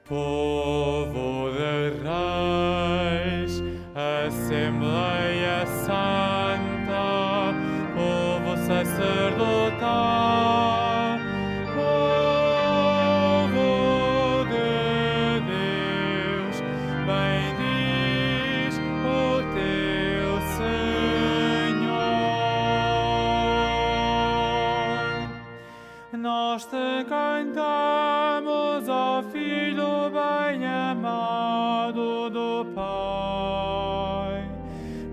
Povo de reis, Assembleia Santa, povo sacerdotal, povo de Deus, bendiz o teu Senhor. Nós te cantamos, ó Filho bem-amado do Pai.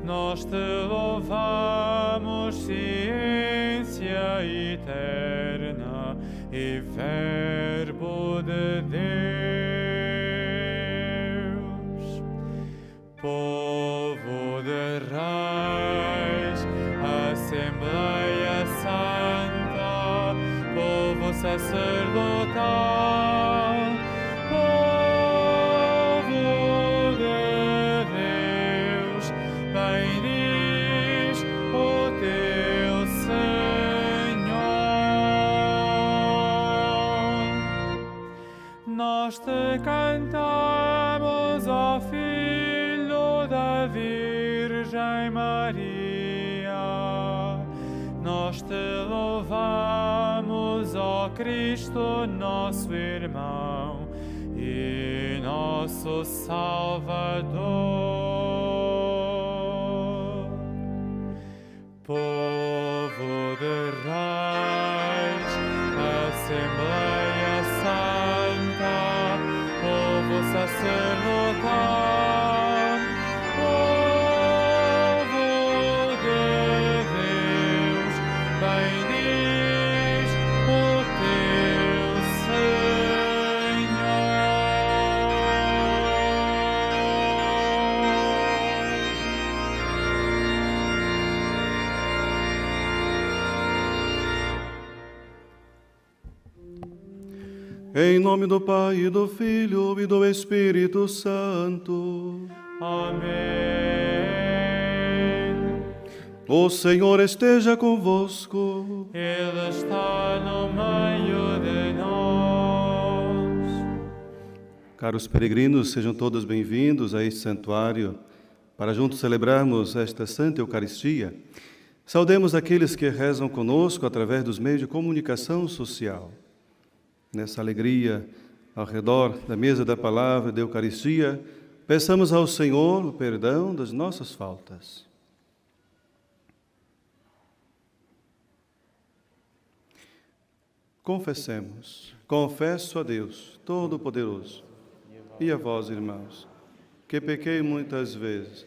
Nós te louvamos, ciência eterna e Verbo de Deus. Povo de reis, Assembleia Santa, povo sacerdotal, povo de Deus, bendiz o teu Senhor. Nós te cantamos, ó Filho da Virgem Maria. Nós te louvamos, ó Cristo, nosso irmão e nosso Salvador. Povo de reis, Assembleia Santa, povo sacerdotal, povo de Deus, bendiz o teu Em nome do Pai, e do Filho, e do Espírito Santo. Amém. O Senhor esteja convosco. Ele está no meio de nós. Caros peregrinos, sejam todos bem-vindos a este santuário para juntos celebrarmos esta Santa Eucaristia. Saudemos aqueles que rezam conosco através dos meios de comunicação social. Nessa alegria, ao redor da mesa da palavra da Eucaristia, peçamos ao Senhor o perdão das nossas faltas. Confessemos. Confesso a Deus Todo-Poderoso e a vós, irmãos, que pequei muitas vezes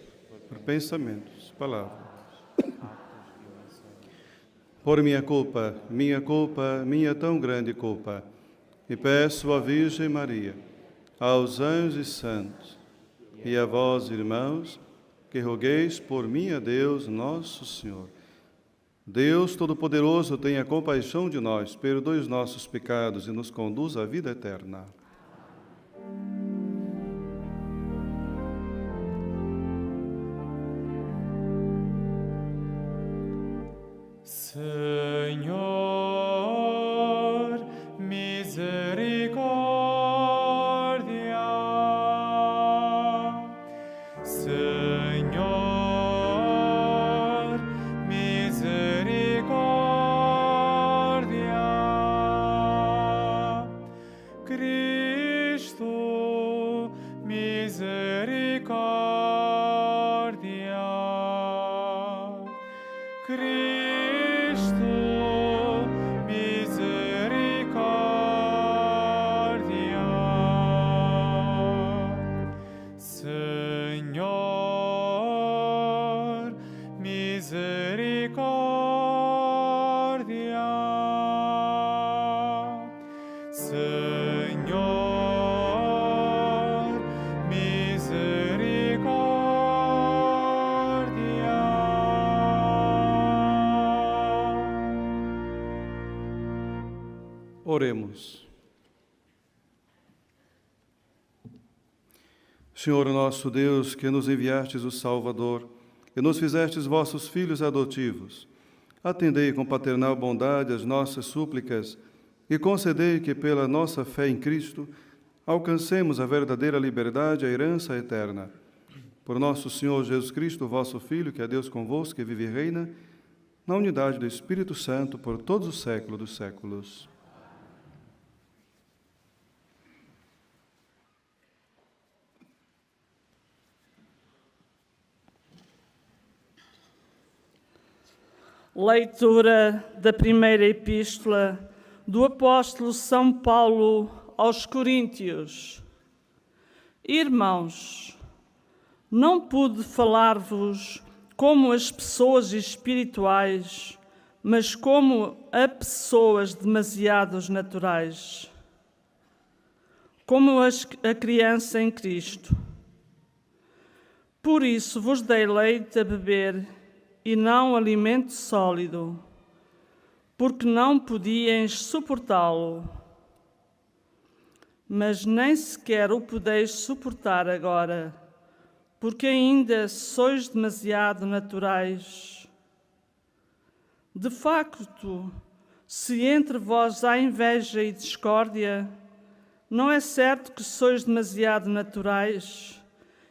por pensamentos, palavras, por minha culpa, minha tão grande culpa. E peço à Virgem Maria, aos anjos e santos, e a vós, irmãos, que rogueis por mim a Deus nosso Senhor. Deus Todo-Poderoso, tenha compaixão de nós, perdoe os nossos pecados e nos conduz à vida eterna. Senhor, misericórdia. Senhor, misericórdia. Cristo, misericórdia. Cristo, misericórdia. Senhor, misericórdia. Senhor, misericórdia. Oremos. Senhor nosso Deus, que nos enviastes o Salvador e nos fizestes vossos filhos adotivos, atendei com paternal bondade as nossas súplicas e concedei que, pela nossa fé em Cristo, alcancemos a verdadeira liberdade, a herança eterna. Por nosso Senhor Jesus Cristo, vosso Filho, que é Deus convosco, que vive e reina, na unidade do Espírito Santo, por todos os séculos dos séculos. Leitura da primeira epístola do apóstolo São Paulo aos Coríntios. Irmãos, não pude falar-vos como as pessoas espirituais, mas como a pessoas demasiado naturais, como a criança em Cristo. Por isso vos dei leite a beber e não alimento sólido, porque não podíeis suportá-lo. Mas nem sequer o podeis suportar agora, porque ainda sois demasiado naturais. De facto, se entre vós há inveja e discórdia, não é certo que sois demasiado naturais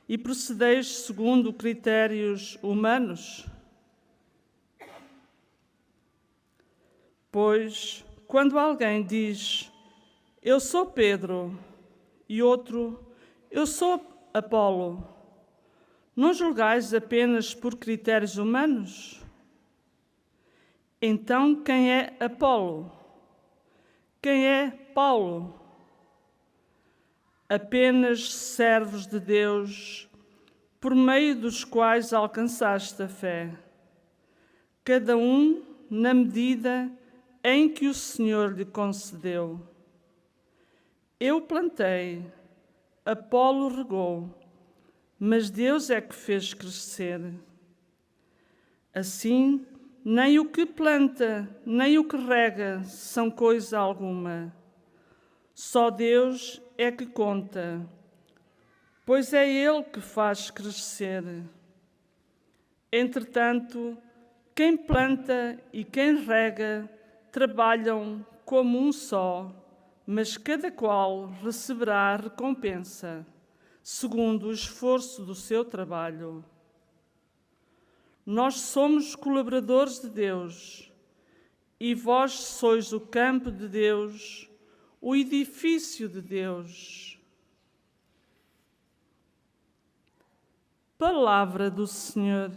e procedeis segundo critérios humanos? Pois, quando alguém diz, eu sou Pedro, e outro, eu sou Apolo, não julgais apenas por critérios humanos? Então, quem é Apolo? Quem é Paulo? Apenas servos de Deus, por meio dos quais alcançaste a fé, cada um na medida em que o Senhor lhe concedeu. Eu plantei, Apolo regou, mas Deus é que fez crescer. Assim, nem o que planta, nem o que rega são coisa alguma. Só Deus é que conta, pois é Ele que faz crescer. Entretanto, quem planta e quem rega trabalham como um só, mas cada qual receberá a recompensa, segundo o esforço do seu trabalho. Nós somos colaboradores de Deus, e vós sois o campo de Deus, o edifício de Deus. Palavra do Senhor.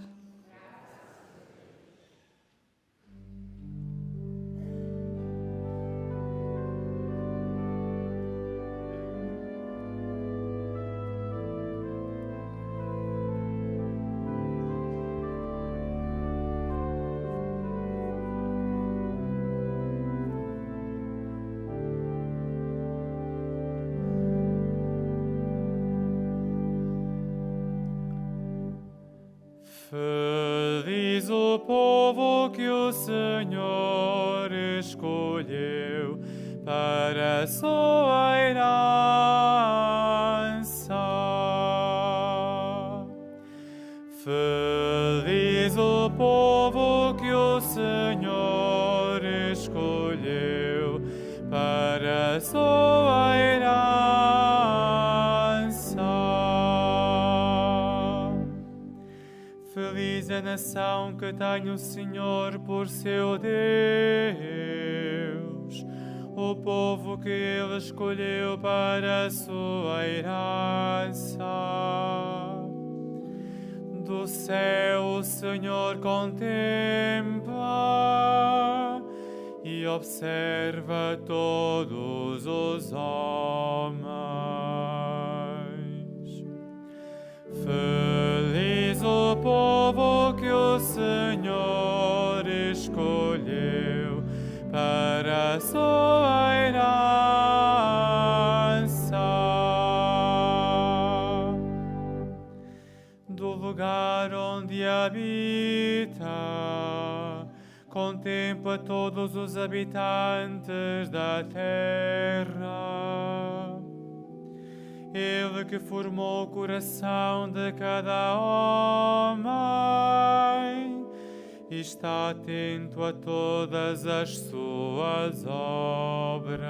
Feliz o povo que o Senhor escolheu para a sua herança. Feliz o povo que o Senhor escolheu para a sua herança. Feliz a nação que tem o Senhor por seu Deus, o povo que Ele escolheu para a sua herança. Do céu o Senhor contempla e observa todos os homens. Feliz o povo que o Senhor escolheu para a sua herança. Do lugar onde habita, contempla todos os habitantes da terra. Ele que formou o coração de cada homem está atento a todas as suas obras.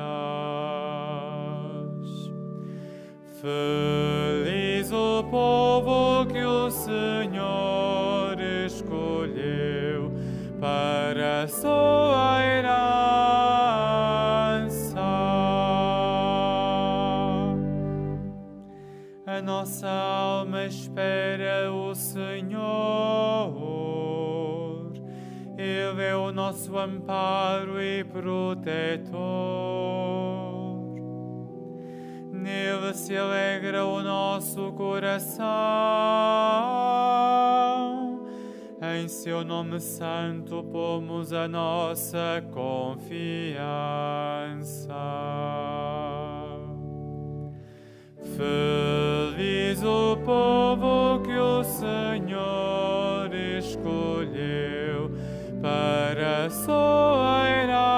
Feliz o povo que o Senhor escolheu para a sua herança. A nossa alma espera o Senhor. Ele é o nosso amparo e protetor. Nele se alegra o nosso coração, em seu nome santo pomos a nossa confiança. Feliz o povo que o Senhor escolheu para a sua herança.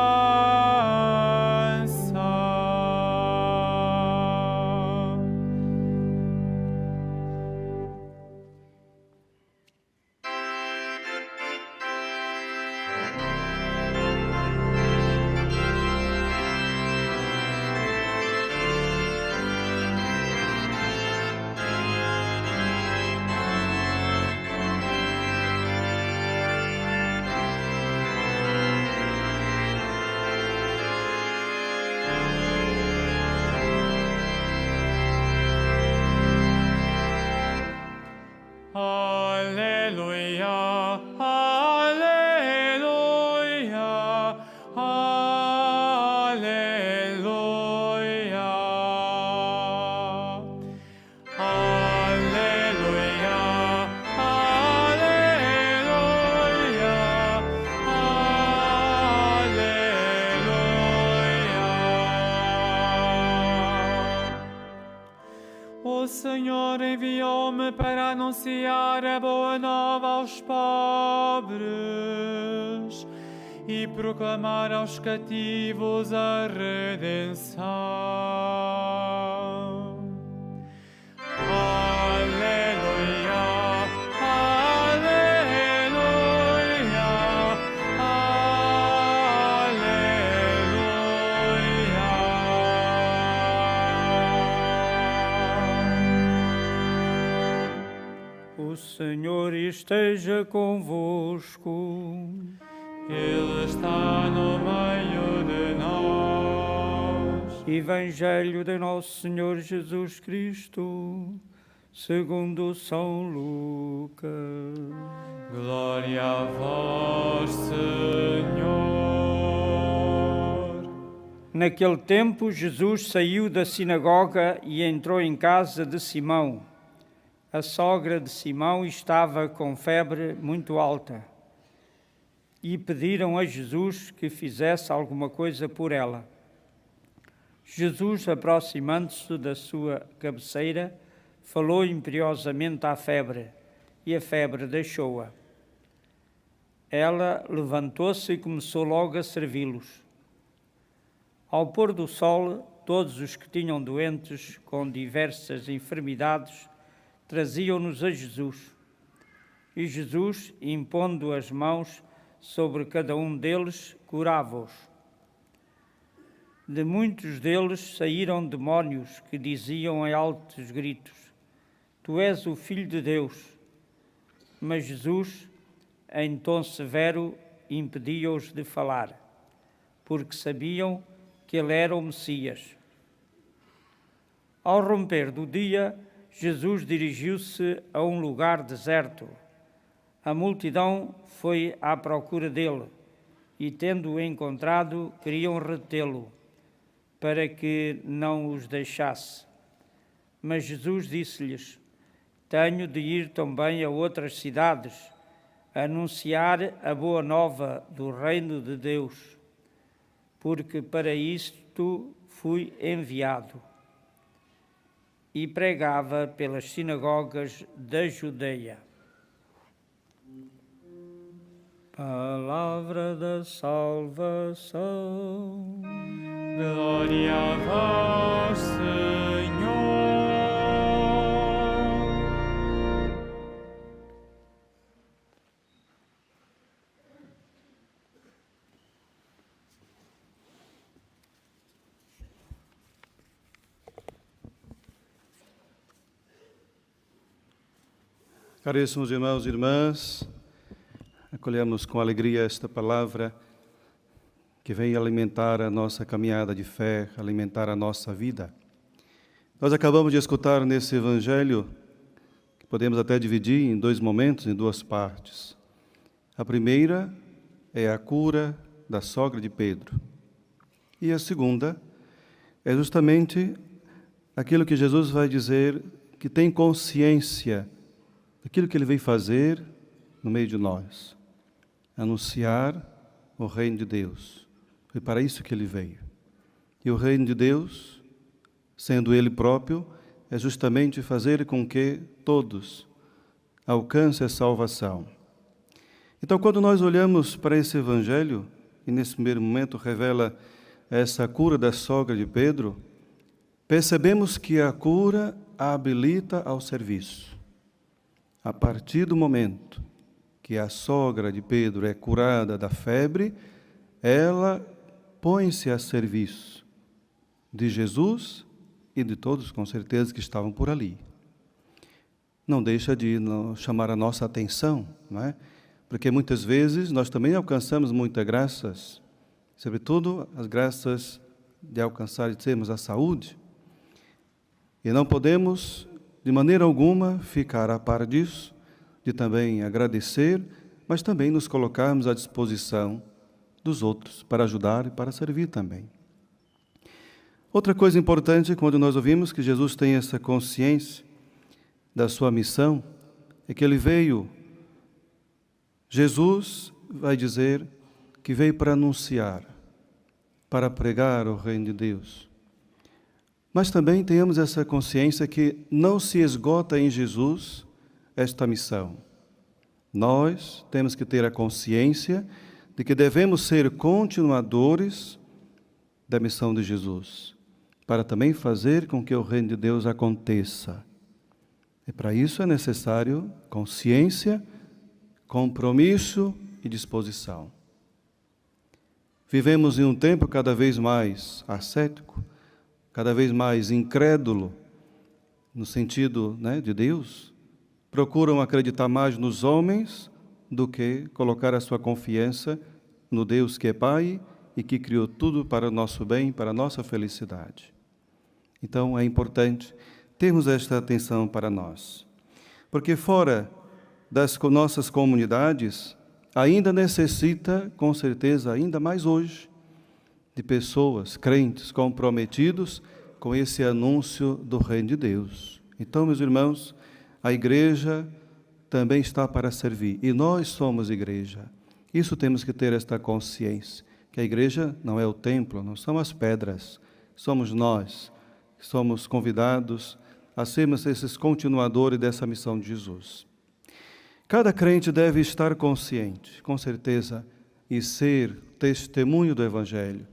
Aleluia, aleluia, aleluia. Aleluia, aleluia. O Senhor enviou-me para anunciar a boa nova aos pobres e proclamar aos cativos a redenção. Aleluia, aleluia, aleluia. O Senhor esteja convosco. Ele está no meio de nós. Evangelho de Nosso Senhor Jesus Cristo, segundo São Lucas. Glória a vós, Senhor. Naquele tempo, Jesus saiu da sinagoga e entrou em casa de Simão. A sogra de Simão estava com febre muito alta e pediram a Jesus que fizesse alguma coisa por ela. Jesus, aproximando-se da sua cabeceira, falou imperiosamente à febre, e a febre deixou-a. Ela levantou-se e começou logo a servi-los. Ao pôr do sol, todos os que tinham doentes com diversas enfermidades traziam-nos a Jesus. E Jesus, impondo as mãos sobre cada um deles, curava-os. De muitos deles saíram demónios que diziam em altos gritos: Tu és o Filho de Deus. Mas Jesus, em tom severo, impedia-os de falar, porque sabiam que ele era o Messias. Ao romper do dia, Jesus dirigiu-se a um lugar deserto. A multidão foi à procura dele e, tendo-o encontrado, queriam retê-lo, para que não os deixasse. Mas Jesus disse-lhes: Tenho de ir também a outras cidades, a anunciar a boa nova do reino de Deus, porque para isto fui enviado. E pregava pelas sinagogas da Judeia. Palavra da salvação. Glória a vós, Senhor. Caríssimos irmãos e irmãs, acolhemos com alegria esta palavra que vem alimentar a nossa caminhada de fé, alimentar a nossa vida. Nós acabamos de escutar nesse evangelho, que podemos até dividir em dois momentos, em duas partes. A primeira é a cura da sogra de Pedro. E a segunda é justamente aquilo que Jesus vai dizer, que tem consciência daquilo que ele veio fazer no meio de nós. Anunciar o reino de Deus. Foi para isso que ele veio. E o reino de Deus, sendo ele próprio, é justamente fazer com que todos alcancem a salvação. Então, quando nós olhamos para esse evangelho, e nesse primeiro momento revela essa cura da sogra de Pedro, percebemos que a cura a habilita ao serviço. A partir do momento que a sogra de Pedro é curada da febre, ela põe-se a serviço de Jesus e de todos, com certeza, que estavam por ali. Não deixa de chamar a nossa atenção, não é? Porque muitas vezes nós também alcançamos muitas graças, sobretudo as graças de alcançar e termos a saúde, e não podemos, de maneira alguma, ficar a par disso, de também agradecer, mas também nos colocarmos à disposição dos outros para ajudar e para servir também. Outra coisa importante, quando nós ouvimos que Jesus tem essa consciência da sua missão, é que ele veio, Jesus vai dizer que veio para anunciar, para pregar o reino de Deus. Mas também tenhamos essa consciência que não se esgota em Jesus esta missão. Nós temos que ter a consciência de que devemos ser continuadores da missão de Jesus, para também fazer com que o reino de Deus aconteça. E para isso é necessário consciência, compromisso e disposição. Vivemos em um tempo cada vez mais ascético, cada vez mais incrédulo, no sentido, de Deus. Procuram acreditar mais nos homens do que colocar a sua confiança no Deus que é Pai e que criou tudo para o nosso bem, para a nossa felicidade. Então é importante termos esta atenção para nós, porque fora das nossas comunidades, ainda necessita, com certeza, ainda mais hoje, de pessoas, crentes, comprometidos com esse anúncio do reino de Deus. Então, meus irmãos, a igreja também está para servir, e nós somos igreja. Isso temos que ter esta consciência, que a igreja não é o templo, não são as pedras, somos nós, que somos convidados a sermos esses continuadores dessa missão de Jesus. Cada crente deve estar consciente, com certeza, e ser testemunho do Evangelho.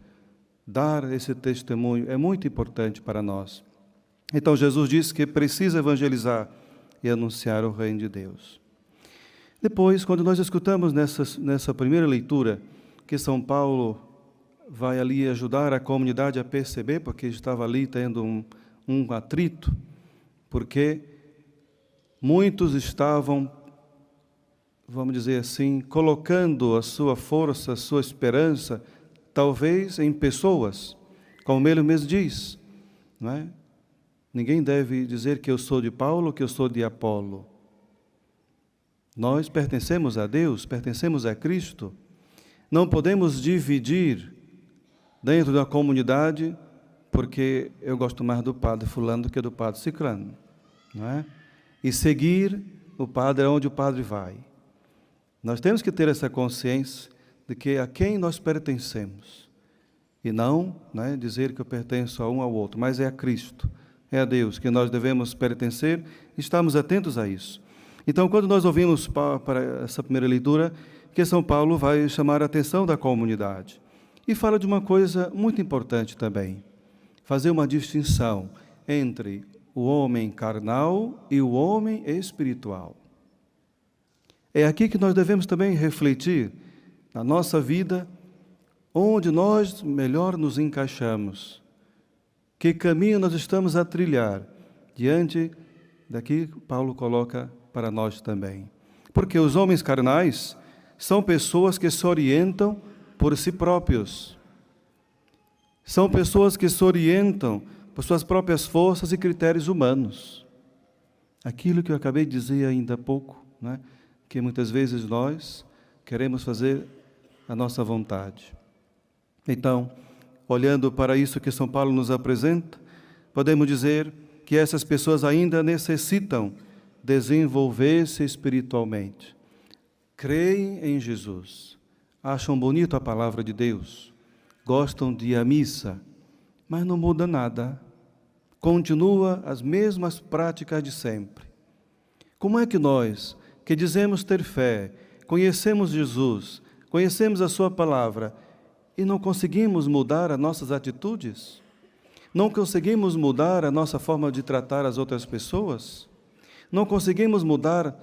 Dar esse testemunho é muito importante para nós. Então, Jesus disse que precisa evangelizar e anunciar o reino de Deus. Depois, quando nós escutamos nessa primeira leitura, que São Paulo vai ali ajudar a comunidade a perceber, porque estava ali tendo um atrito, porque muitos estavam, vamos dizer assim, colocando a sua força, a sua esperança, talvez em pessoas, como ele mesmo diz, não é? Ninguém deve dizer que eu sou de Paulo, que eu sou de Apolo. Nós pertencemos a Deus, pertencemos a Cristo. Não podemos dividir dentro da comunidade, porque eu gosto mais do padre fulano do que do padre ciclano, não é? E seguir o padre aonde o padre vai. Nós temos que ter essa consciência de que a quem nós pertencemos, e não dizer que eu pertenço a um ao outro, mas é a Cristo, é a Deus que nós devemos pertencer, e estamos atentos a isso. Então, quando nós ouvimos para essa primeira leitura, que São Paulo vai chamar a atenção da comunidade, e fala de uma coisa muito importante também, fazer uma distinção entre o homem carnal e o homem espiritual. É aqui que nós devemos também refletir na nossa vida, onde nós melhor nos encaixamos, que caminho nós estamos a trilhar, diante daqui Paulo coloca para nós também. Porque os homens carnais são pessoas que se orientam por si próprios. São pessoas que se orientam por suas próprias forças e critérios humanos. Aquilo que eu acabei de dizer ainda há pouco, né? Que muitas vezes nós queremos fazer a nossa vontade. Então, olhando para isso que São Paulo nos apresenta, podemos dizer que essas pessoas ainda necessitam desenvolver-se espiritualmente. Creem em Jesus, acham bonito a palavra de Deus, gostam de ir à missa, mas não muda nada. Continua as mesmas práticas de sempre. Como é que nós, que dizemos ter fé, conhecemos Jesus, conhecemos a sua palavra e não conseguimos mudar as nossas atitudes? Não conseguimos mudar a nossa forma de tratar as outras pessoas? Não conseguimos mudar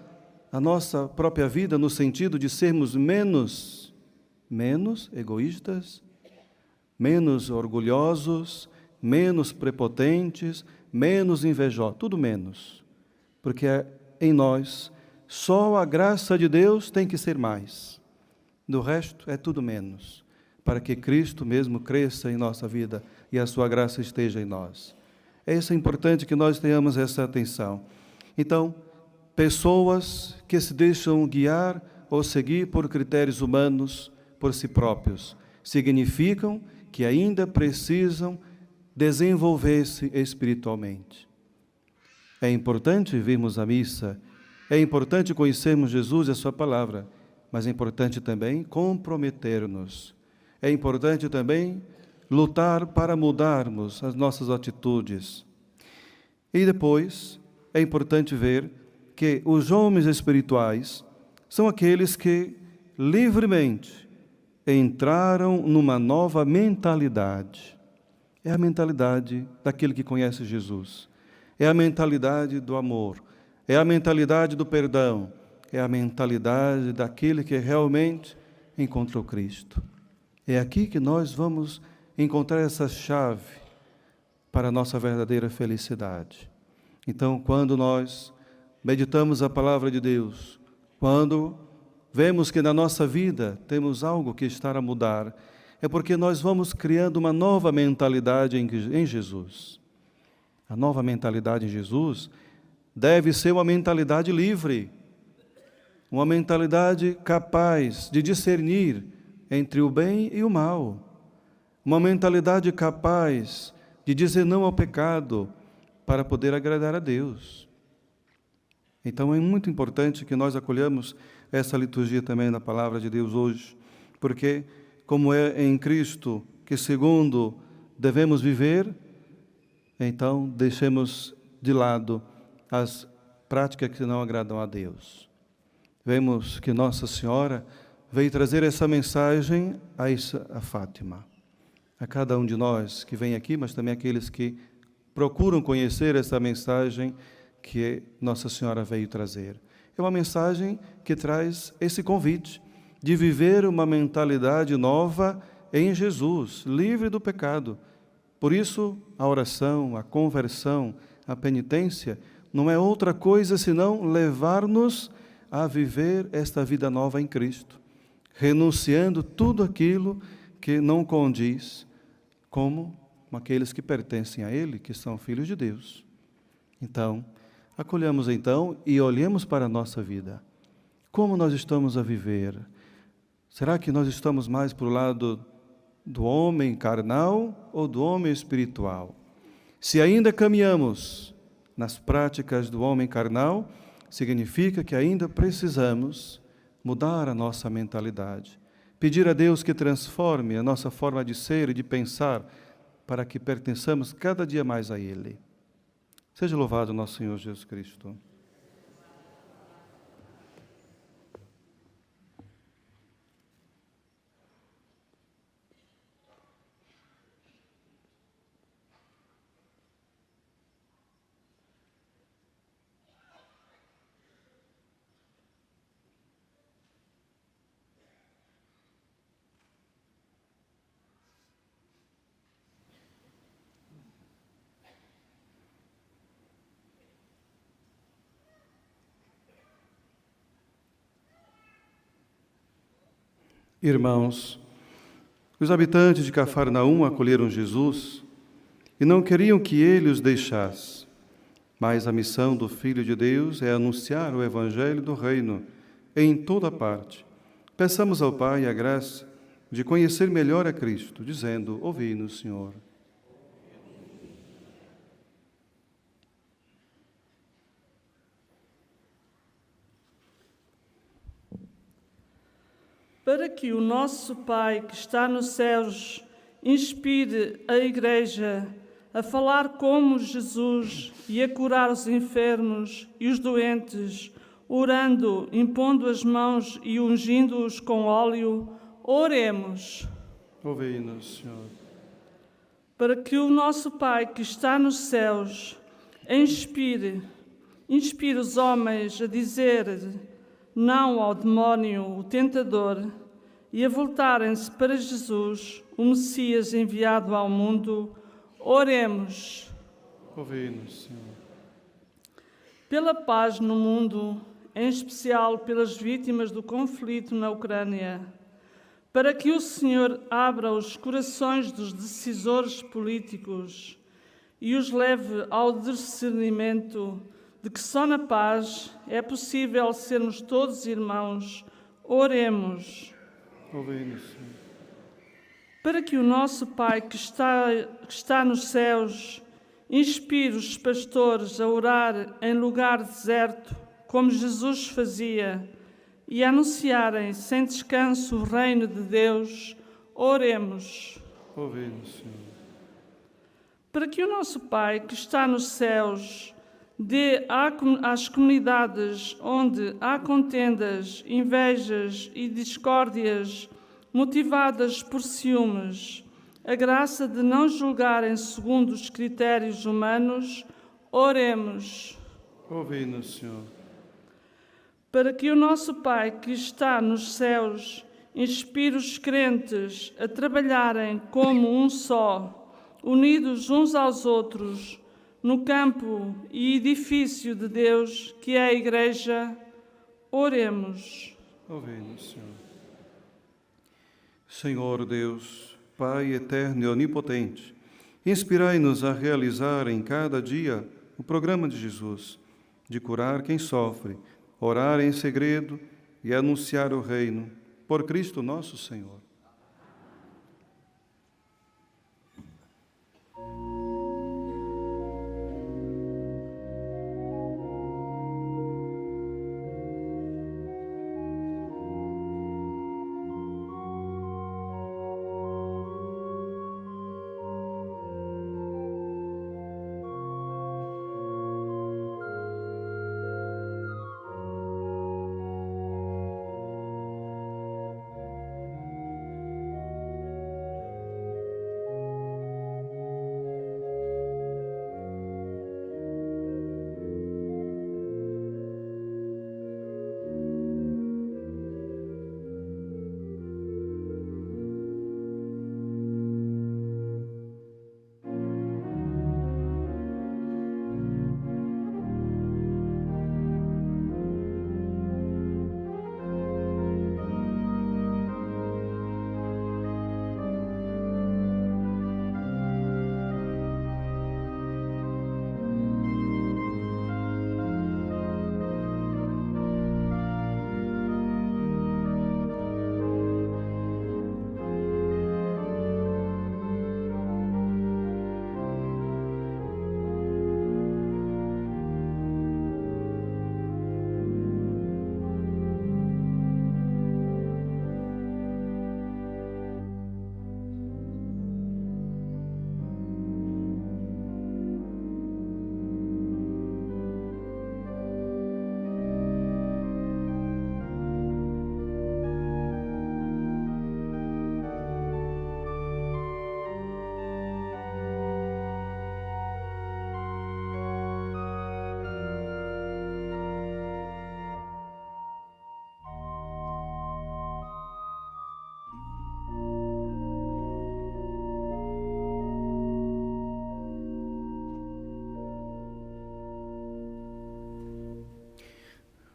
a nossa própria vida no sentido de sermos menos egoístas, menos orgulhosos, menos prepotentes, menos invejosos, tudo menos. Porque em nós, só a graça de Deus tem que ser mais. Do resto, é tudo menos. Para que Cristo mesmo cresça em nossa vida e a sua graça esteja em nós. É importante que nós tenhamos essa atenção. Então, pessoas que se deixam guiar ou seguir por critérios humanos, por si próprios, significam que ainda precisam desenvolver-se espiritualmente. É importante virmos à missa, é importante conhecermos Jesus e a sua palavra, mas é importante também comprometer-nos. É importante também lutar para mudarmos as nossas atitudes. E depois, é importante ver que os homens espirituais são aqueles que livremente entraram numa nova mentalidade. É a mentalidade daquele que conhece Jesus. É a mentalidade do amor. É a mentalidade do perdão. É a mentalidade daquele que realmente encontrou Cristo. É aqui que nós vamos encontrar essa chave para a nossa verdadeira felicidade. Então, quando nós meditamos a palavra de Deus, quando vemos que na nossa vida temos algo que está a mudar, é porque nós vamos criando uma nova mentalidade em Jesus. A nova mentalidade em Jesus deve ser uma mentalidade livre, uma mentalidade capaz de discernir entre o bem e o mal, uma mentalidade capaz de dizer não ao pecado para poder agradar a Deus. Então é muito importante que nós acolhamos essa liturgia também da palavra de Deus hoje, porque como é em Cristo que segundo devemos viver, então deixemos de lado as práticas que não agradam a Deus. Vemos que Nossa Senhora veio trazer essa mensagem a Fátima, a cada um de nós que vem aqui, mas também aqueles que procuram conhecer essa mensagem que Nossa Senhora veio trazer. É uma mensagem que traz esse convite de viver uma mentalidade nova em Jesus, livre do pecado. Por isso, a oração, a conversão, a penitência não é outra coisa senão levar-nos a viver esta vida nova em Cristo, renunciando tudo aquilo que não condiz, como aqueles que pertencem a Ele, que são filhos de Deus. Então, acolhamos então e olhemos para a nossa vida. Como nós estamos a viver? Será que nós estamos mais para o lado do homem carnal ou do homem espiritual? Se ainda caminhamos nas práticas do homem carnal, significa que ainda precisamos mudar a nossa mentalidade. Pedir a Deus que transforme a nossa forma de ser e de pensar para que pertençamos cada dia mais a Ele. Seja louvado nosso Senhor Jesus Cristo. Irmãos, os habitantes de Cafarnaum acolheram Jesus e não queriam que ele os deixasse. Mas a missão do Filho de Deus é anunciar o Evangelho do Reino em toda parte. Peçamos ao Pai a graça de conhecer melhor a Cristo, dizendo: ouvi-nos, Senhor. Para que o nosso Pai que está nos céus inspire a Igreja a falar como Jesus e a curar os enfermos e os doentes, orando, impondo as mãos e ungindo-os com óleo, oremos. Ouvi-nos, Senhor. Para que o nosso Pai que está nos céus inspire os homens a dizer não ao demónio, o tentador, e a voltarem-se para Jesus, o Messias enviado ao mundo, oremos. Ouvi-nos, Senhor. Pela paz no mundo, em especial pelas vítimas do conflito na Ucrânia, para que o Senhor abra os corações dos decisores políticos e os leve ao discernimento de que só na paz é possível sermos todos irmãos, oremos. Ouvi-nos, Senhor. Para que o nosso Pai que está nos céus inspire os pastores a orar em lugar deserto, como Jesus fazia, e a anunciarem sem descanso o reino de Deus, oremos. Ouvi-nos, Senhor. Para que o nosso Pai que está nos céus dê às comunidades onde há contendas, invejas e discórdias motivadas por ciúmes, a graça de não julgarem segundo os critérios humanos, oremos. Ouvi-nos, Senhor. Para que o nosso Pai que está nos céus inspire os crentes a trabalharem como um só, unidos uns aos outros, no campo e edifício de Deus, que é a Igreja, oremos. Ouvi-nos, Senhor. Senhor Deus, Pai eterno e onipotente, inspirai-nos a realizar em cada dia o programa de Jesus, de curar quem sofre, orar em segredo e anunciar o reino, por Cristo nosso Senhor.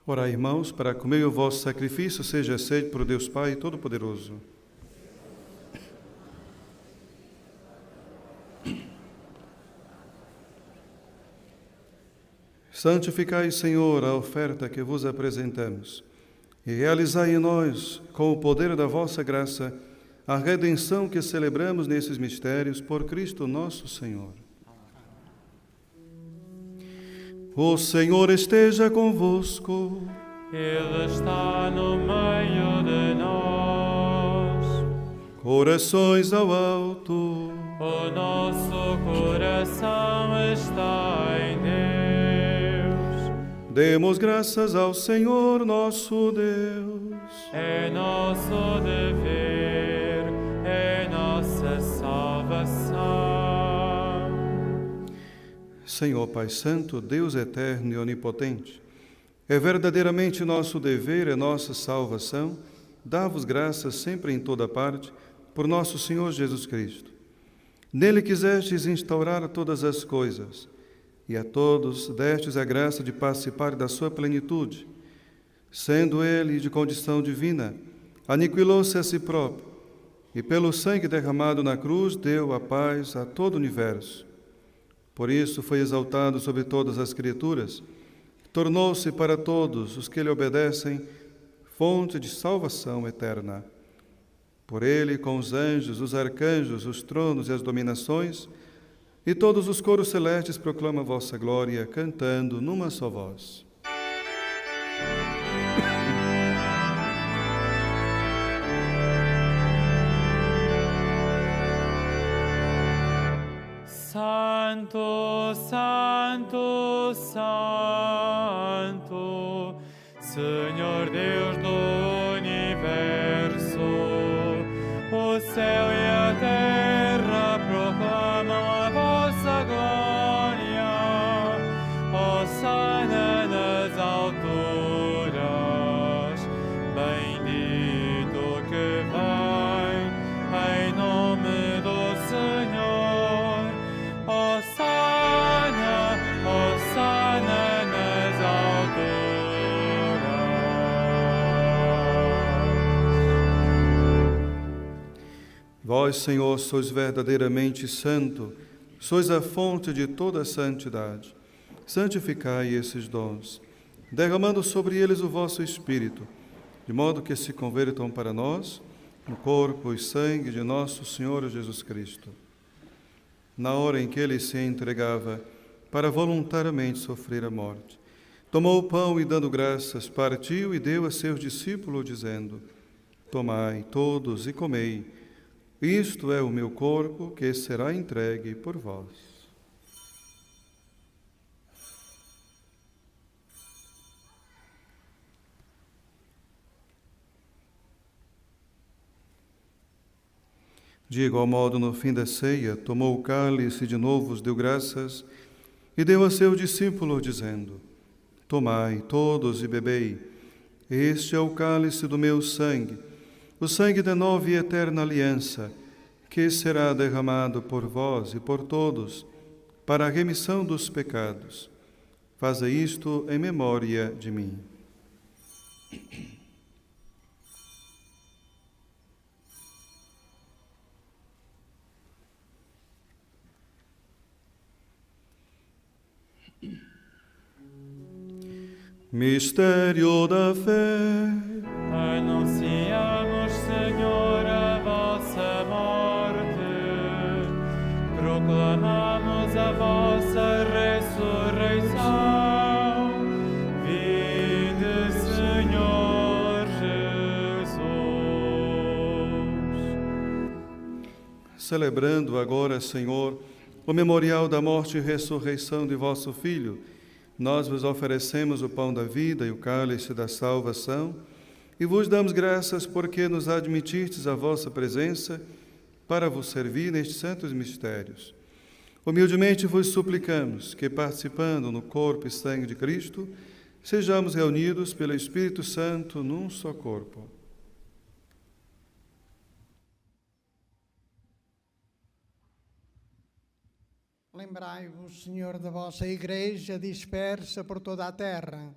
Orai, irmãos, para que o meu e o vosso sacrifício seja aceito por Deus Pai Todo-Poderoso. Santificai, Senhor, a oferta que vos apresentamos, e realizai em nós, com o poder da vossa graça, a redenção que celebramos nesses mistérios por Cristo nosso Senhor. O Senhor esteja convosco. Ele está no meio de nós. Corações ao alto. O nosso coração está em Deus. Demos graças ao Senhor nosso Deus. É nosso dever, é nossa salvação. Senhor Pai Santo, Deus eterno e onipotente, é verdadeiramente nosso dever, é nossa salvação, dar-vos graças sempre em toda parte, por nosso Senhor Jesus Cristo. Nele quisestes instaurar todas as coisas, e a todos destes a graça de participar da sua plenitude. Sendo ele de condição divina, aniquilou-se a si próprio, e pelo sangue derramado na cruz deu a paz a todo o universo. Por isso foi exaltado sobre todas as criaturas, tornou-se para todos os que lhe obedecem fonte de salvação eterna. Por ele, com os anjos, os arcanjos, os tronos e as dominações, e todos os coros celestes proclamam a vossa glória, cantando numa só voz. Santo, Santo, Santo, Senhor Deus do universo, o céu e a terra proclamam a vossa glória. Hosana nas alturas, bendito que vem em nome do Senhor. Hosana, Hosana nas alturas. Vós, Senhor, sois verdadeiramente santo, sois a fonte de toda a santidade. Santificai esses dons, derramando sobre eles o vosso Espírito, de modo que se convertam para nós no corpo e sangue de nosso Senhor Jesus Cristo. Na hora em que ele se entregava para voluntariamente sofrer a morte, tomou o pão e, dando graças, partiu e deu a seus discípulos, dizendo: Tomai todos e comei, isto é o meu corpo que será entregue por vós. De igual modo, no fim da ceia, tomou o cálice e de novo os deu graças e deu a seus discípulos, dizendo: Tomai todos e bebei, este é o cálice do meu sangue, o sangue da nova e eterna aliança, que será derramado por vós e por todos para a remissão dos pecados. Faze isto em memória de mim. Mistério da fé. Anunciamos, Senhor, a vossa morte, proclamamos a vossa ressurreição. Vinde, Senhor Jesus. Celebrando agora, Senhor, o memorial da morte e ressurreição de vosso Filho, nós vos oferecemos o pão da vida e o cálice da salvação e vos damos graças porque nos admitistes a vossa presença para vos servir nestes santos mistérios. Humildemente vos suplicamos que, participando no corpo e sangue de Cristo, sejamos reunidos pelo Espírito Santo num só corpo. Lembrai-vos, Senhor, da vossa Igreja dispersa por toda a terra.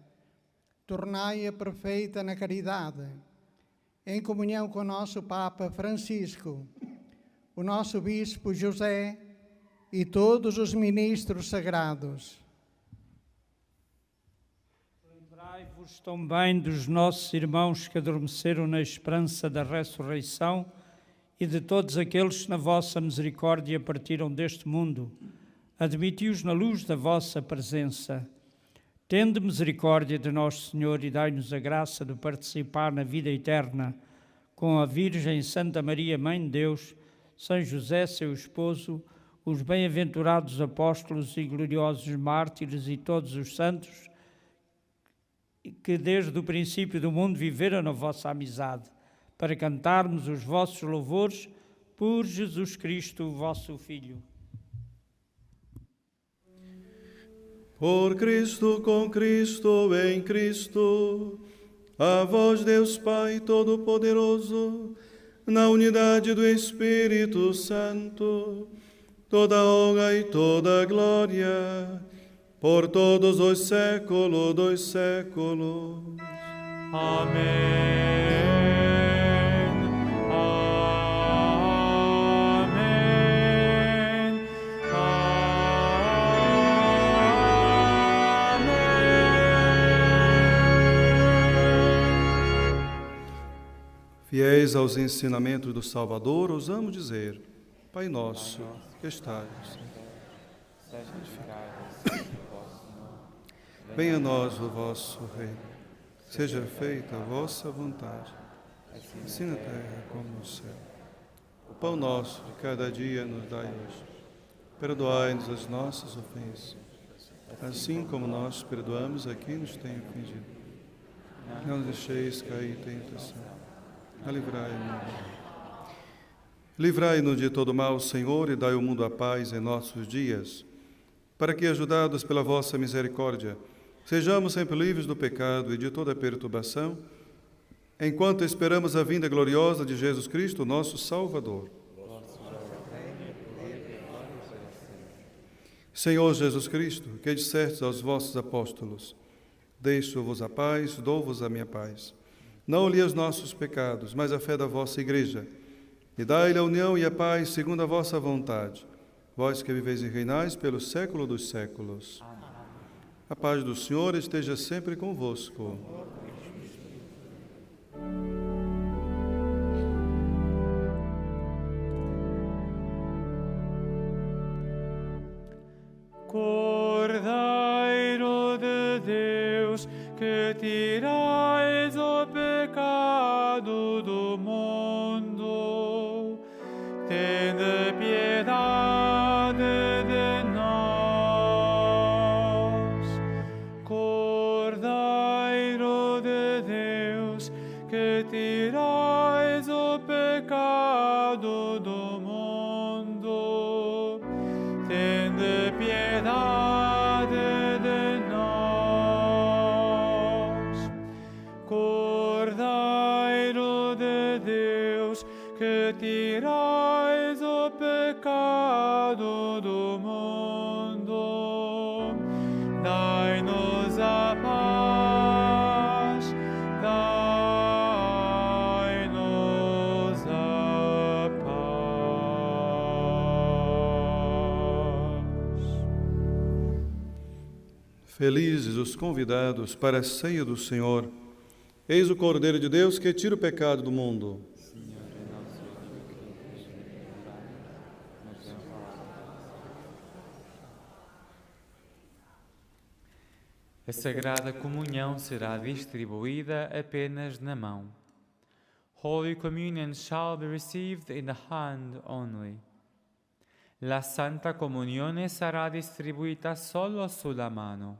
tornai-a perfeita na caridade, em comunhão com o nosso Papa Francisco, o nosso Bispo José e todos os ministros sagrados. Lembrai-vos também dos nossos irmãos que adormeceram na esperança da ressurreição e de todos aqueles que na vossa misericórdia partiram deste mundo. Admiti-os na luz da vossa presença. Tende misericórdia de nosso Senhor e dai-nos a graça de participar na vida eterna com a Virgem Santa Maria, Mãe de Deus, São José, seu esposo, os bem-aventurados apóstolos e gloriosos mártires e todos os santos que desde o princípio do mundo viveram na vossa amizade, para cantarmos os vossos louvores por Jesus Cristo, vosso Filho. Por Cristo, com Cristo, em Cristo, a vós, Deus Pai Todo-Poderoso, na unidade do Espírito Santo, toda honra e toda glória, por todos os séculos dos séculos. Amém. Fiéis aos ensinamentos do Salvador, ousamos dizer: Pai nosso, que estais no céu, venha a nós o vosso reino, seja feita a vossa vontade, assim na terra como no céu. O pão nosso de cada dia nos dai hoje. Perdoai-nos as nossas ofensas, assim como nós perdoamos a quem nos tem ofendido. Não nos deixeis cair em tentação. Livrai-nos de todo mal, Senhor, e dai ao mundo a paz em nossos dias, para que, ajudados pela vossa misericórdia, sejamos sempre livres do pecado e de toda perturbação, enquanto esperamos a vinda gloriosa de Jesus Cristo, nosso Salvador. Senhor Jesus Cristo, que dissestes aos vossos apóstolos: deixo-vos a paz, dou-vos a minha paz. Não olhei os nossos pecados, mas a fé da vossa Igreja. E dai-lhe a união e a paz segundo a vossa vontade. Vós que viveis e reinais pelos séculos dos séculos. Amém. A paz do Senhor esteja sempre convosco. Cordeiro de Deus, que tirais o pecado do mundo, tende piedade de nós. Cordeiro de Deus, que tirais o pecado do mundo, tende piedade de nós. Cordeiro de Deus, que tirais o pecado do mundo, dai-nos a paz, dai-nos a paz. Felizes os convidados para a ceia do Senhor. Eis o Cordeiro de Deus que tira o pecado do mundo. A Sagrada Comunhão será distribuída apenas na mão. Holy Communion shall be received in the hand only. La Santa Comunione sarà distribuita solo sulla mano.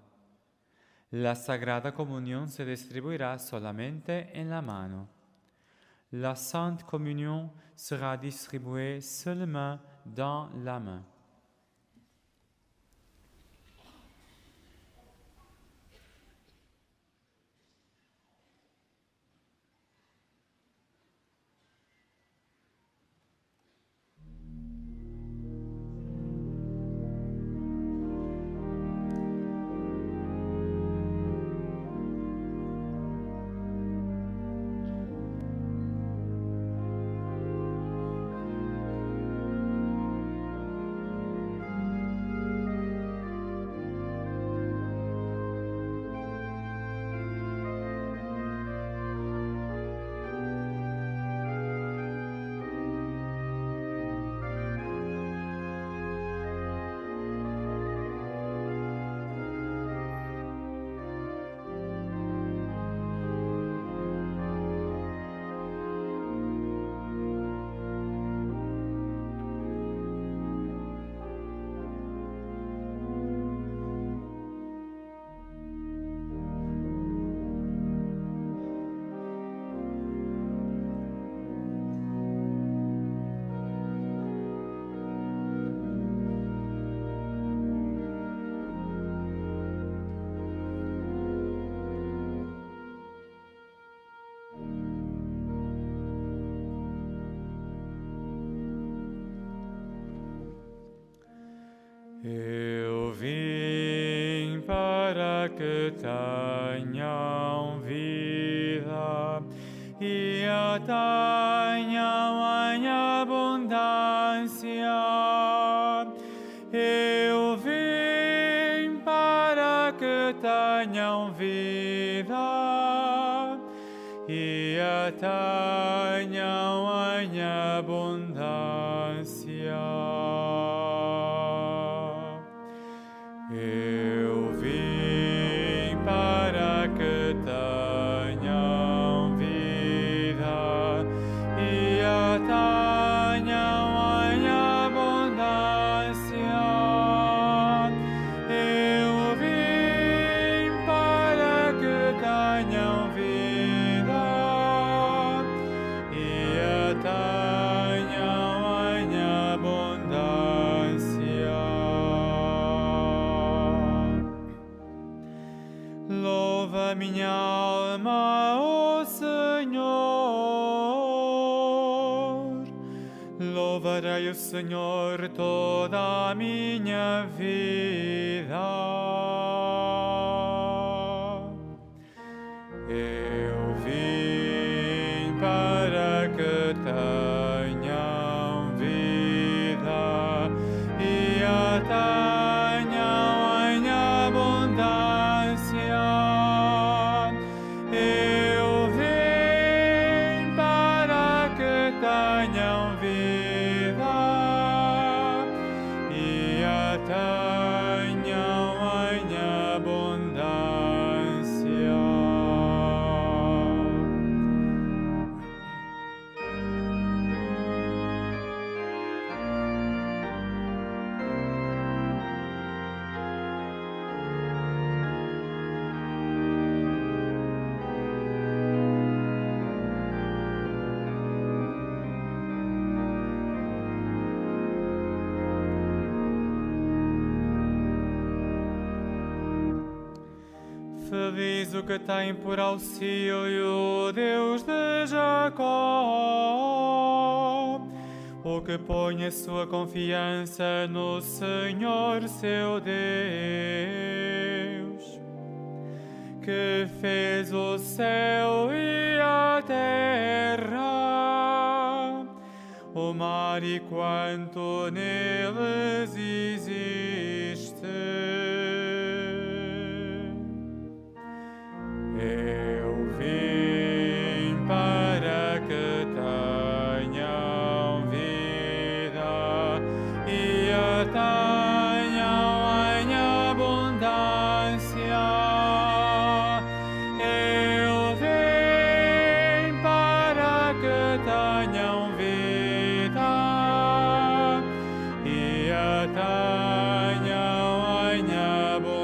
La Sagrada Comunión se distribuirá solamente en la mano. La Sainte Communion sera distribuée seulement dans la main. para que tenham vida e a tenham em abundância. Eu vim para que tenham vida e a tenham em abundância. Eu vim para que tenham vida e a tenham em abundância. Eu vim para que tenham vida e a tenham em abundância. Louva minha alma, ó Senhor. Louvarei o Senhor toda a minha vida. Eu vim para que tenham vida e a tenham em abundância. Eu vim para que tenham vida e a tenham em abundância. Feliz o que tem por auxílio Deus de Jacó, o que põe a sua confiança no Senhor seu Deus, que fez o céu e a terra, o mar e quanto neles existe. Eu vim para que tenham vida e a tenham em abundância. Eu vim para que tenham vida e a tenham em abundância.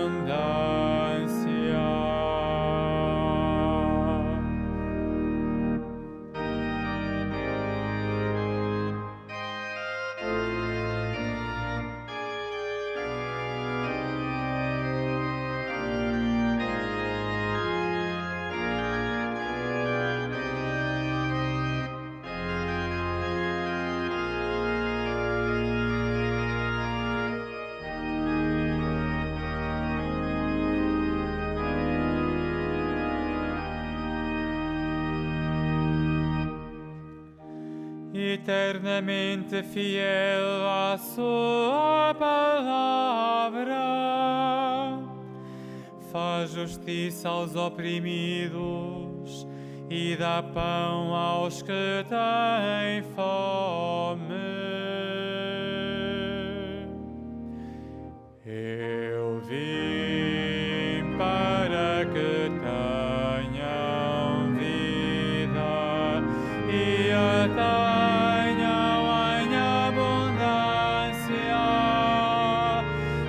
Eternamente fiel à sua palavra, faz justiça aos oprimidos e dá pão aos que têm fome. Eu vim para que tenham vida e a tenham em abundância.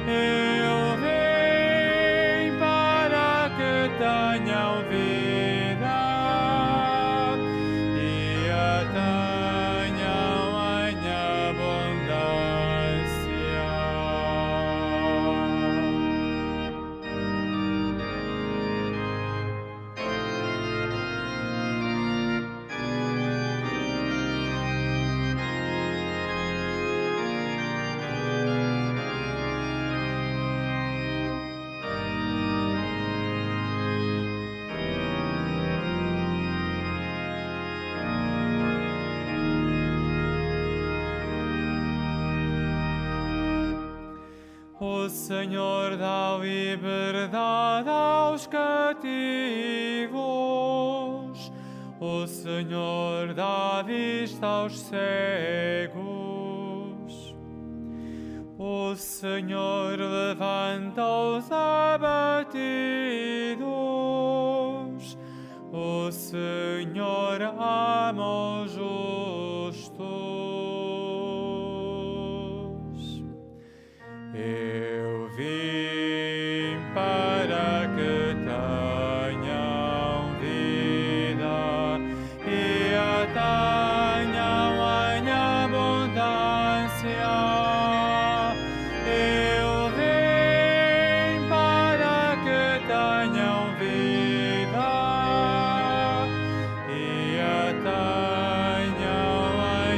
Eu vim para que tenham vida e a tenham em abundância. Senhor dá liberdade aos cativos. O Senhor dá vista aos cegos. O Senhor levanta os abatidos. O Senhor ama os justos. Eu vim para que tenham vida e a tenham em abundância. Eu vim para que tenham vida e a tenham em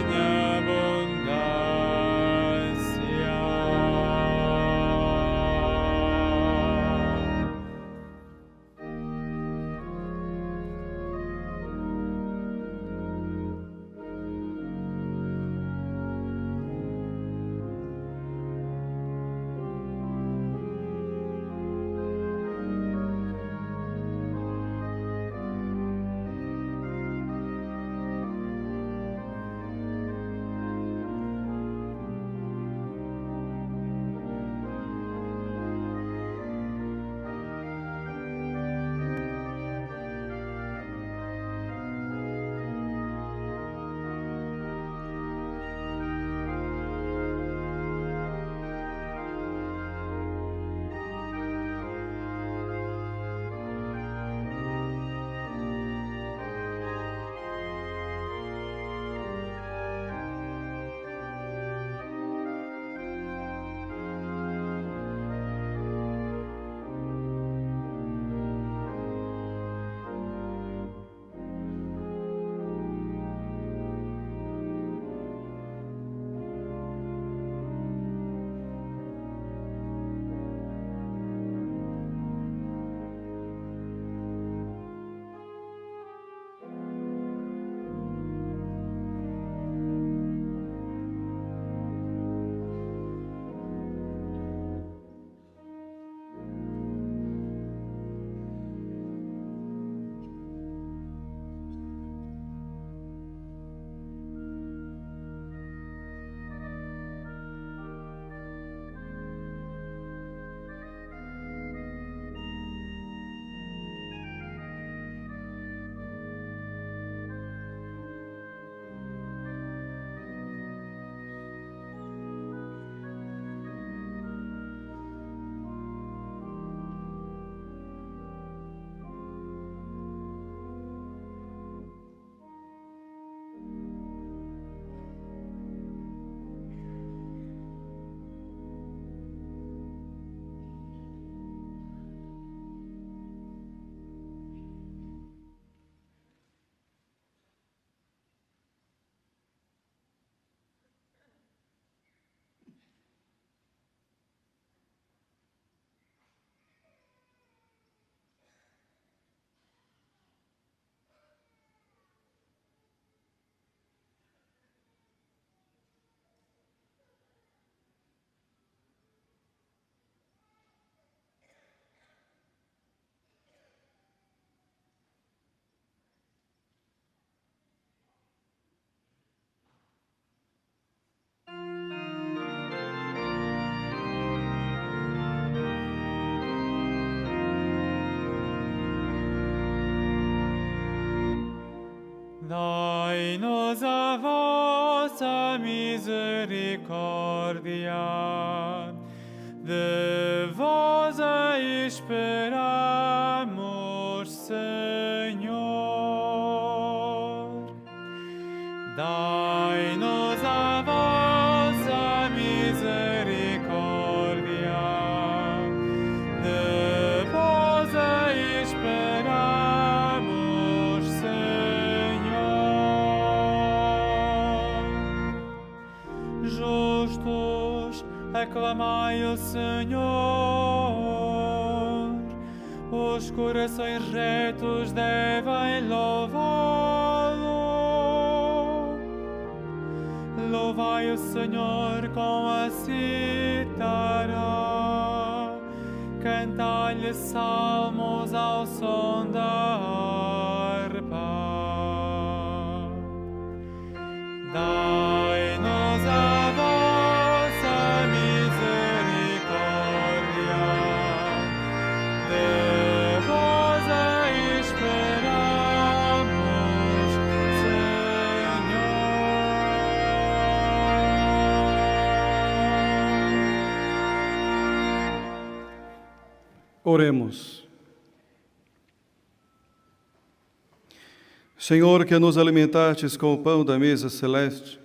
Dai-nos a vossa misericórdia, de vós a esperamos, Senhor. Dai-nos a vossa misericórdia, de vós a esperamos, Senhor. Justos, aclamai o Senhor. Os corações retos devem louvá-lo. Louvai o Senhor com a cítara, cantai-lhe salmos ao som da harpa. Dai-nos a vossa misericórdia, de vós a esperamos, Senhor. Oremos. Senhor, que nos alimentastes com o pão da mesa celeste,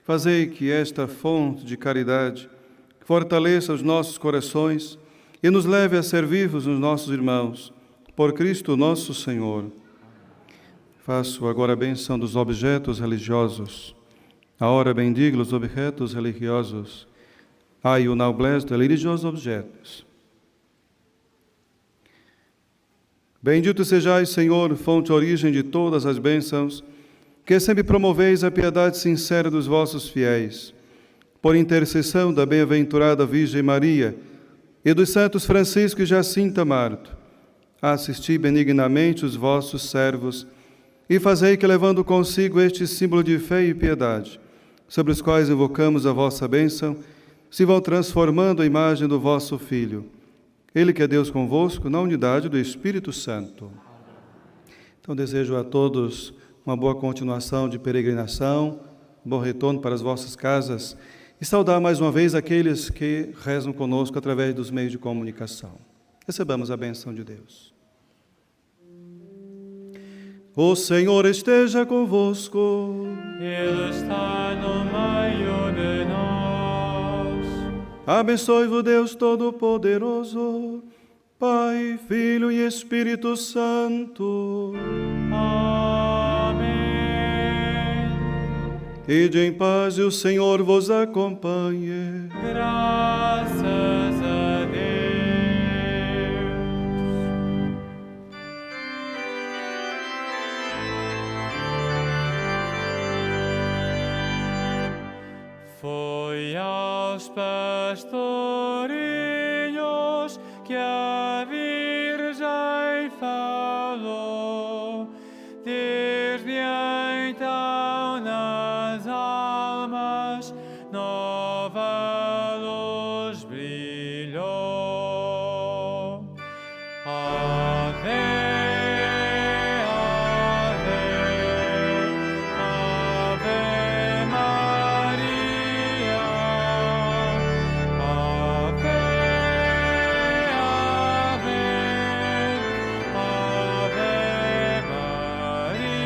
fazei que esta fonte de caridade fortaleça os nossos corações e nos leve a servir-vos os nossos irmãos. Por Cristo nosso Senhor. Faço agora a benção dos objetos religiosos. Ahora bendigo os objetos religiosos. Ai, o noblesse de religiosos objetos. Bendito sejais, Senhor, fonte e origem de todas as bênçãos, que sempre promoveis a piedade sincera dos vossos fiéis. Por intercessão da bem-aventurada Virgem Maria e dos santos Francisco e Jacinta Marto, assisti benignamente os vossos servos e fazei que, levando consigo este símbolo de fé e piedade, sobre os quais invocamos a vossa bênção, se vão transformando a imagem do vosso Filho. Ele que é Deus convosco, na unidade do Espírito Santo. Então desejo a todos uma boa continuação de peregrinação, um bom retorno para as vossas casas e saudar mais uma vez aqueles que rezam conosco através dos meios de comunicação. Recebamos a bênção de Deus. O Senhor esteja convosco. Ele está no meio de nós. Abençoe-vos Deus Todo-Poderoso, Pai, Filho e Espírito Santo. Amém. Ide em paz e o Senhor vos acompanhe. Graças a Deus. Foi aos pastorinhos que a Virgem falou, desde então nas almas nova luz brilhou. Ave, ave, ave Maria. Ave, ave, ave Maria.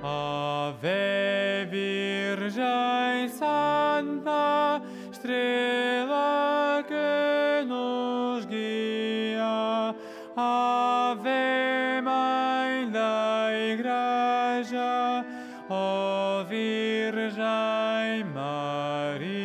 Ave Virgem Santa, estrela que nos guia. Ave Mãe da Igreja, ó Virgem Maria.